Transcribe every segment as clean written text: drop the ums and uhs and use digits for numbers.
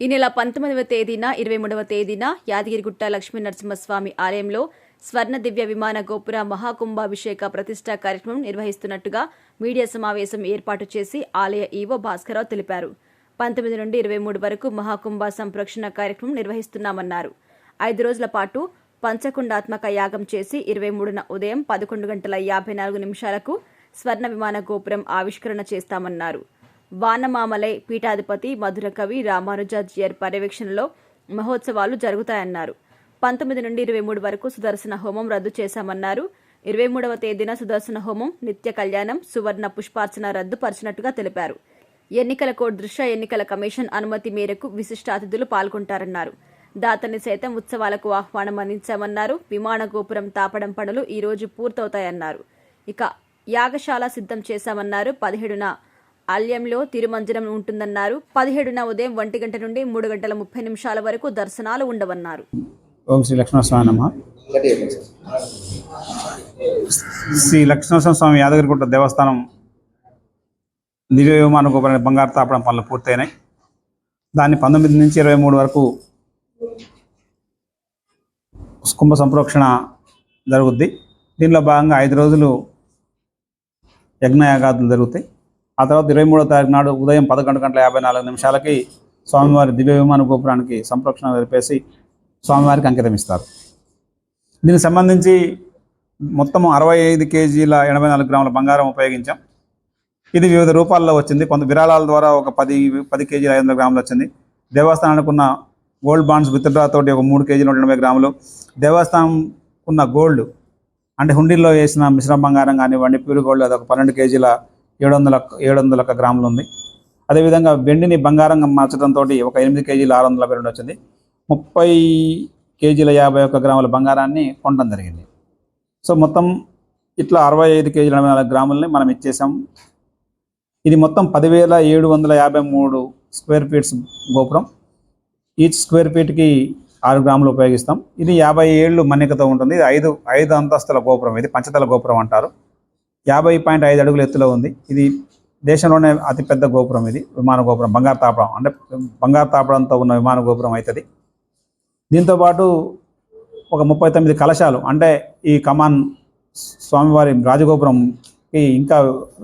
ఈ నెల 19వ తేదీన 23వ తేదీన యాదగిరిగుట్ట లక్ష్మీ నరసింహస్వామి ఆలయంలో స్వర్ణ దివ్య విమాన గోపుర మహాకుంభాభిషేక ప్రతిష్ఠా కార్యక్రమం నిర్వహిస్తున్నట్టుగా మీడియా సమావేశం ఏర్పాటు చేసి ఆలయ ఈవో భాస్కరరావు తెలిపారు. 19 నుండి 23 వరకు మహాకుంభ సంప్రోక్షణ కార్యక్రమం నిర్వహిస్తున్నామన్నారు. 5 రోజుల పాటు పంచకుండాత్మక యాగం చేసి 23న ఉదయం 11:54 స్వర్ణ విమాన గోపురం ఆవిష్కరణ చేస్తామన్నారు. వానమామలై పీఠాధిపతి మధుర కవి రామానుజాచార్య పర్యవేక్షణలో మహోత్సవాలు జరుగుతాయన్నారు. 19 నుండి 23 వరకు సుదర్శన హోమం రద్దు చేశామన్నారు. 23వ తేదీన సుదర్శన హోమం, నిత్య కళ్యాణం, సువర్ణ పుష్పార్చన రద్దుపరిచినట్టుగా తెలిపారు. ఎన్నికల కోడ్ దృష్ట్యా ఎన్నికల కమిషన్ అనుమతి మేరకు విశిష్ట అతిథులు పాల్గొంటారన్నారు. దాతని సైతం ఉత్సవాలకు ఆహ్వానం అందించామన్నారు. విమాన గోపురం తాపడం పనులు ఈ రోజు పూర్తవుతాయన్నారు. ఇక యాగశాల సిద్ధం చేశామన్నారు. 17న ఆలయంలో తిరుమంజనం ఉంటుందన్నారు. 17న ఉదయం 1 గంట నుండి 3:30 వరకు దర్శనాలు ఉండవన్నారు. ఓం శ్రీ లక్ష్మణస్వామి నమః. శ్రీ లక్ష్మణస్వామి యాదగిరిగుట్ట దేవస్థానం దివ్య విమాన గోపురానికి బంగారు తాపడం పనులు పూర్తయినాయి. దాన్ని 19 నుంచి 23 వరకు కుంభ సంప్రోక్షణ జరుగుద్ది. దీనిలో భాగంగా 5 రోజులు యజ్ఞయాగాదులు జరుగుతాయి. ఆ తర్వాత 23వ తారీఖు నాడు ఉదయం 11:54 స్వామివారి దివ్య విమాన గోపురానికి సంప్రోక్షణ జరిపేసి స్వామివారికి అంకితం ఇస్తారు. దీనికి సంబంధించి మొత్తం 65 కేజీల 84 గ్రాముల బంగారం ఉపయోగించాం. ఇది వివిధ రూపాల్లో వచ్చింది. కొంత విరాళాల ద్వారా ఒక 10 కేజీల 500 గ్రాములు వచ్చింది. దేవస్థానానికి ఉన్న గోల్డ్ బాండ్స్ విత్డ్రా తోటి ఒక 3 కేజీల 180 గ్రాములు, దేవస్థానం ఉన్న గోల్డ్ అంటే హుండీల్లో వేసిన మిశ్రమ బంగారం కానివ్వండి, ప్యూర్ గోల్డ్ అది ఒక 12 కేజీల 700 గ్రాములు ఉంది. అదేవిధంగా వెండిని బంగారంగా మార్చడంతో ఒక 8 కేజీల 622 వచ్చింది. 30 కేజీల 51 గ్రాముల బంగారాన్ని కొనడం జరిగింది. సో మొత్తం ఇట్లా 65 కేజీల 84 గ్రాములని మనం ఇచ్చేసాం. ఇది మొత్తం 10,753 స్క్వేర్ ఫీట్స్ గోపురం. ఈచ్ స్క్వేర్ ఫీట్కి 6 గ్రాములు ఉపయోగిస్తాం. ఇది 50 ఏళ్ళు మన్నికతో ఉంటుంది. ఇది 5 అంతస్తుల గోపురం. ఇది పంచతల గోపురం అంటారు. 50.5 అడుగుల ఎత్తులో ఉంది. ఇది దేశంలోనే అతిపెద్ద గోపురం. ఇది విమాన గోపురం, బంగారు తాపడం అంటే బంగారు తాపడంతో ఉన్న విమాన గోపురం అవుతుంది. దీంతోపాటు ఒక 39 కలశాలు అంటే ఈ కమాన్ స్వామివారి రాజగోపురంకి ఇంకా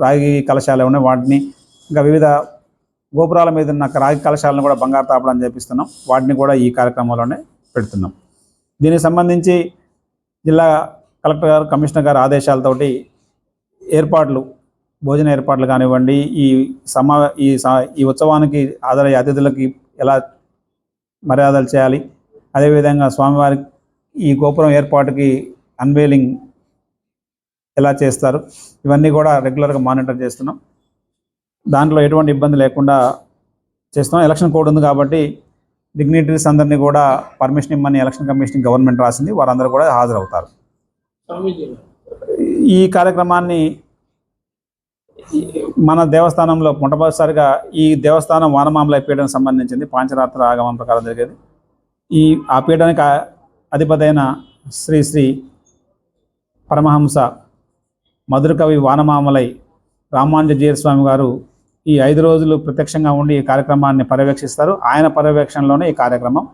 రాగి కలశాలు ఉన్నాయి. వాటిని ఇంకా వివిధ గోపురాల మీద ఉన్న రాగి కలశాలను కూడా బంగారు తాపడం చేపిస్తున్నాం. వాటిని కూడా ఈ కార్యక్రమంలోనే పెడుతున్నాం. దీనికి సంబంధించి జిల్లా కలెక్టర్ గారు, కమిషనర్ గారు ఆదేశాలతోటి ఏర్పాట్లు, భోజన ఏర్పాట్లు కానివ్వండి, ఈ ఉత్సవానికి హాజరయ్యే అతిథులకి ఎలా మర్యాదలు చేయాలి, అదేవిధంగా స్వామివారి ఈ గోపురం ఏర్పాటుకి అన్వేలింగ్ ఎలా చేస్తారు, ఇవన్నీ కూడా రెగ్యులర్గా మానిటర్ చేస్తున్నాం. దాంట్లో ఎటువంటి ఇబ్బంది లేకుండా చేస్తున్నాం. ఎలక్షన్ కోడ్ ఉంది కాబట్టి డిగ్నిటరీస్ అందరినీ కూడా పర్మిషన్ ఇమ్మని ఎలక్షన్ కమిషన్ గవర్నమెంట్ రాసింది. వారందరూ కూడా హాజరవుతారు. ఈ కార్యక్రమాన్ని మన దేవస్థానంలో మొట్టమొదటిసారిగా ఈ దేవస్థానం వానమామలై పీఠానికి సంబంధించింది. పాంచరాత్ర ఆగమం ప్రకారం జరిగేది. ఆ పీఠానికి అధిపతైన శ్రీ శ్రీ పరమహంస మధురకవి వానమామలై రామానుజాచార్య స్వామి గారు ఈ 5 రోజులు ప్రత్యక్షంగా ఉండి ఈ కార్యక్రమాన్ని పర్యవేక్షిస్తారు. ఆయన పర్యవేక్షణలోనే ఈ కార్యక్రమం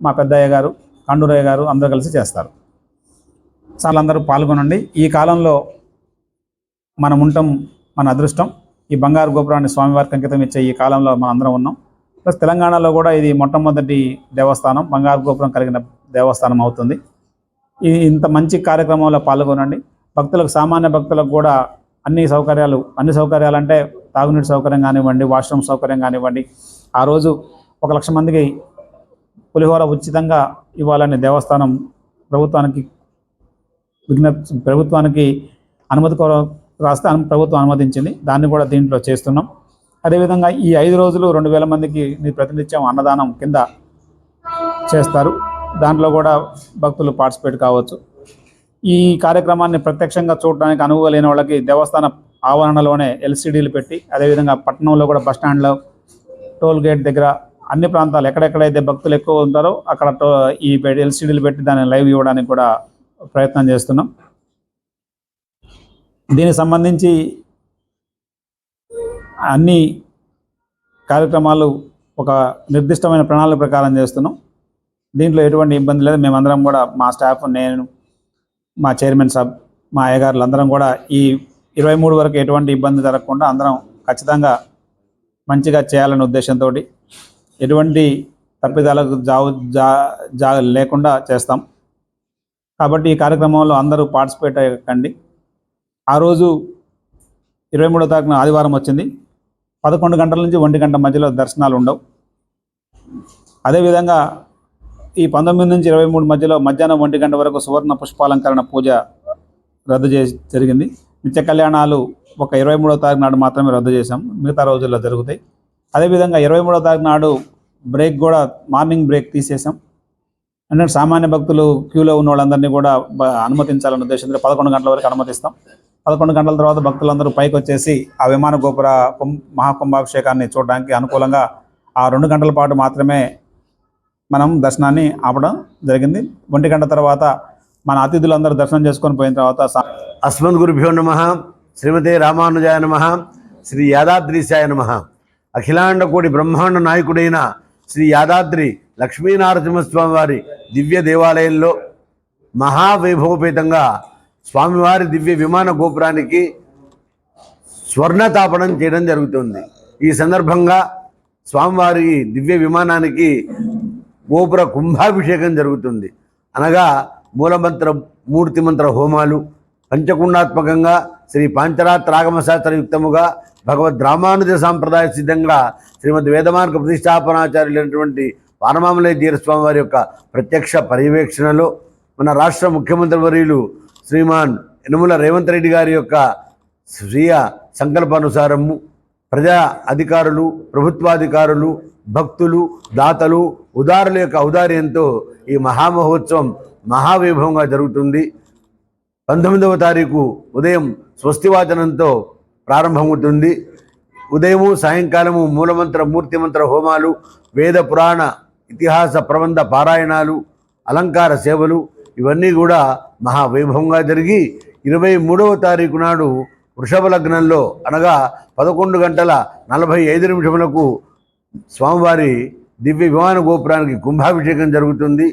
మా పెద్దయ్య గారు, కండూరయ్య గారు అందరూ కలిసి చేస్తారు. అందరూ పాల్గొనండి. ఈ కాలంలో మనం ఉండటం మన అదృష్టం. ఈ బంగారు గోపురాన్ని స్వామివారికి అంకితం ఇచ్చే ఈ కాలంలో మనం అందరం ఉన్నాం. ప్లస్ తెలంగాణలో కూడా ఇది మొట్టమొదటి దేవస్థానం, బంగారు గోపురం కలిగిన దేవస్థానం అవుతుంది. ఇంత మంచి కార్యక్రమంలో పాల్గొనండి. భక్తులకు, సామాన్య భక్తులకు కూడా అన్ని సౌకర్యాలు అంటే తాగునీటి సౌకర్యం కానివ్వండి, వాష్రూమ్ సౌకర్యం కానివ్వండి. ఆ రోజు 1 లక్ష మందికి పులిహోర ఉచితంగా ఇవ్వాలని దేవస్థానం ప్రభుత్వానికి అనుమతి రాస్తే ప్రభుత్వం అనుమతించింది. దాన్ని కూడా దీంట్లో చేస్తున్నాం. అదేవిధంగా ఈ 5 రోజులు 2,000 మందికి ప్రతినిత్యం అన్నదానం కింద చేస్తారు. దాంట్లో కూడా భక్తులు పార్టిసిపేట్ కావచ్చు. ఈ కార్యక్రమాన్ని ప్రత్యక్షంగా చూడడానికి అనుభవం లేని వాళ్ళకి దేవస్థాన ఆవరణలోనే ఎల్సిడీలు పెట్టి, అదేవిధంగా పట్టణంలో కూడా బస్టాండ్లో, టోల్ గేట్ దగ్గర అన్ని ప్రాంతాలు ఎక్కడెక్కడైతే భక్తులు ఎక్కువ ఉంటారో అక్కడ ఈ ఎల్సిడీలు పెట్టి దాన్ని లైవ్ ఇవ్వడానికి కూడా ప్రయత్నం చేస్తున్నాం. దీనికి సంబంధించి అన్ని కార్యక్రమాలు ఒక నిర్దిష్టమైన ప్రణాళిక ప్రకారం చేస్తున్నాం. దీంట్లో ఎటువంటి ఇబ్బంది లేదు. మేమందరం కూడా మా స్టాఫ్, నేను, మా చైర్మన్ సాబ్, మా అయ్యగారులు అందరం కూడా ఈ 23 వరకు ఎటువంటి ఇబ్బంది జరగకుండా అందరం ఖచ్చితంగా మంచిగా చేయాలనే ఉద్దేశంతో ఎటువంటి తప్పిదాలకు లేకుండా చేస్తాం. కాబట్టి ఈ కార్యక్రమంలో అందరూ పార్టిసిపేట్ అయ్యండి. ఆ రోజు 23వ తారీఖున ఆదివారం వచ్చింది. 11 గంటల నుంచి 1 గంట మధ్యలో దర్శనాలు ఉండవు. అదేవిధంగా ఈ 19 నుంచి 23 మధ్యలో మధ్యాహ్నం 1 గంట వరకు సువర్ణ పుష్పాలంకరణ పూజ రద్దు జరిగింది. నిత్య కళ్యాణాలు ఒక 23వ తారీఖు నాడు మాత్రమే రద్దు చేశాం, మిగతా రోజుల్లో జరుగుతాయి. అదేవిధంగా 23వ తారీఖు నాడు బ్రేక్ కూడా మార్నింగ్ బ్రేక్ తీసేసాం. ఎందుకంటే సామాన్య భక్తులు క్యూలో ఉన్న వాళ్ళందరినీ కూడా అనుమతించాలనే ఉద్దేశంతో 11 గంటల వరకు అనుమతిస్తాం. 11 గంటల తర్వాత భక్తులందరూ పైకి వచ్చేసి ఆ విమాన గోపుర మహాకుంభాభిషేకాన్ని చూడడానికి అనుకూలంగా ఆ 2 గంటల పాటు మాత్రమే మనం దర్శనాన్ని ఆపడం జరిగింది. 1 గంట తర్వాత మన అతిథులందరూ దర్శనం చేసుకొని పోయిన తర్వాత అస్మద్ గురుభ్యో నమః, శ్రీమతే రామానుజాయ నమః, శ్రీ యాదాద్రీశాయ నమః. అఖిలాండ కోటి బ్రహ్మాండ నాయకుడైన శ్రీ యాదాద్రి లక్ష్మీనరసింహస్వామి వారి దివ్య దేవాలయంలో మహావైభవపేతంగా స్వామివారి దివ్య విమాన గోపురానికి స్వర్ణతాపనం చేయడం జరుగుతుంది. ఈ సందర్భంగా స్వామివారి దివ్య విమానానికి గోపుర కుంభాభిషేకం జరుగుతుంది. అనగా మూలమంత్ర మూర్తిమంత్ర హోమాలు, పంచకుండాత్మకంగా శ్రీ పాంచరాత్రాగమ శాస్త్రయుక్తముగా భగవద్ రామానుజ సాంప్రదాయ సిద్ధంగా శ్రీమద్ వేదమార్గ ప్రతిష్టాపనాచార్యులైనటువంటి వానమామలయ జీరస్వామి వారి యొక్క ప్రత్యక్ష పర్యవేక్షణలో మన రాష్ట్ర ముఖ్యమంత్రి వర్యులు శ్రీమాన్ యనమల రేవంత్ రెడ్డి గారి యొక్క స్వీయ సంకల్పానుసారము ప్రజా అధికారులు, ప్రభుత్వాధికారులు, భక్తులు, దాతలు, ఉదారుల యొక్క ఔదార్యంతో ఈ మహామహోత్సవం మహావైభవంగా జరుగుతుంది. 19వ తారీఖు ఉదయం స్వస్తివాచనంతో ప్రారంభమవుతుంది. ఉదయము సాయంకాలము మూలమంత్ర మూర్తిమంత్ర హోమాలు, వేద పురాణ ఇతిహాస ప్రబంధ పారాయణాలు, అలంకార సేవలు ఇవన్నీ కూడా మహావైభవంగా జరిగి 23వ తారీఖు నాడు వృషభ లగ్నంలో అనగా 11 గంటల 45 నిమిషములకు స్వామివారి దివ్య విమాన గోపురానికి కుంభాభిషేకం జరుగుతుంది.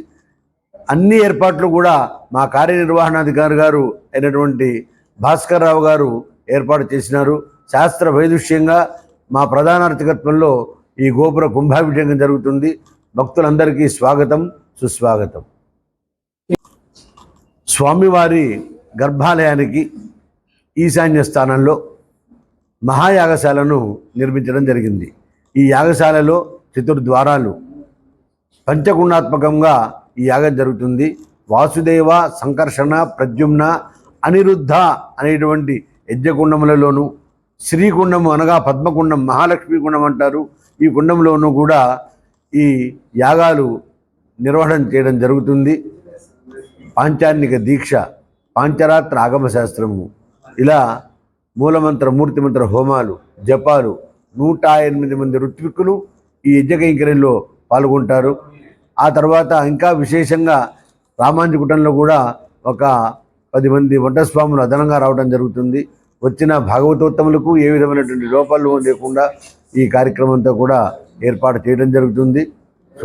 అన్ని ఏర్పాట్లు కూడా మా కార్యనిర్వహణాధికారి గారు అయినటువంటి భాస్కర్ రావు గారు ఏర్పాటు చేసినారు. శాస్త్ర వైదుష్యంగా మా ప్రధాన అర్చకత్వంలో ఈ గోపుర కుంభాభిషేకం జరుగుతుంది. భక్తులందరికీ స్వాగతం, సుస్వాగతం. స్వామివారి గర్భాలయానికి ఈశాన్య స్థానంలో మహాయాగశాలను నిర్మించడం జరిగింది. ఈ యాగశాలలో చతుర్ద్వారాలు, పంచగుణాత్మకంగా ఈ యాగం జరుగుతుంది. వాసుదేవ, సంకర్షణ, ప్రద్యుమ్న, అనిరుద్ధ అనేటువంటి యజ్ఞకుండములలోనూ, శ్రీకుండము అనగా పద్మకుండం, మహాలక్ష్మీ కుండం అంటారు, ఈ కుండంలోనూ కూడా ఈ యాగాలు నిర్వహణ చేయడం జరుగుతుంది. పాంచాన్నిక దీక్ష, పాంచరాత్ర ఆగమ శాస్త్రము, ఇలా మూలమంత్ర మూర్తిమంత్ర హోమాలు, జపాలు, 108 మంది ఋత్విక్కులు ఈ యజ్ఞ కైంకర్యంలో పాల్గొంటారు. ఆ తర్వాత ఇంకా విశేషంగా రామాంజకుటంలో కూడా ఒక 10 మంది వంటస్వాములు అదనంగా రావడం జరుగుతుంది. వచ్చిన భాగవతోత్తములకు ఏ విధమైనటువంటి లోపాలు లేకుండా ఈ కార్యక్రమంతో కూడా ఏర్పాటు చేయడం జరుగుతుంది.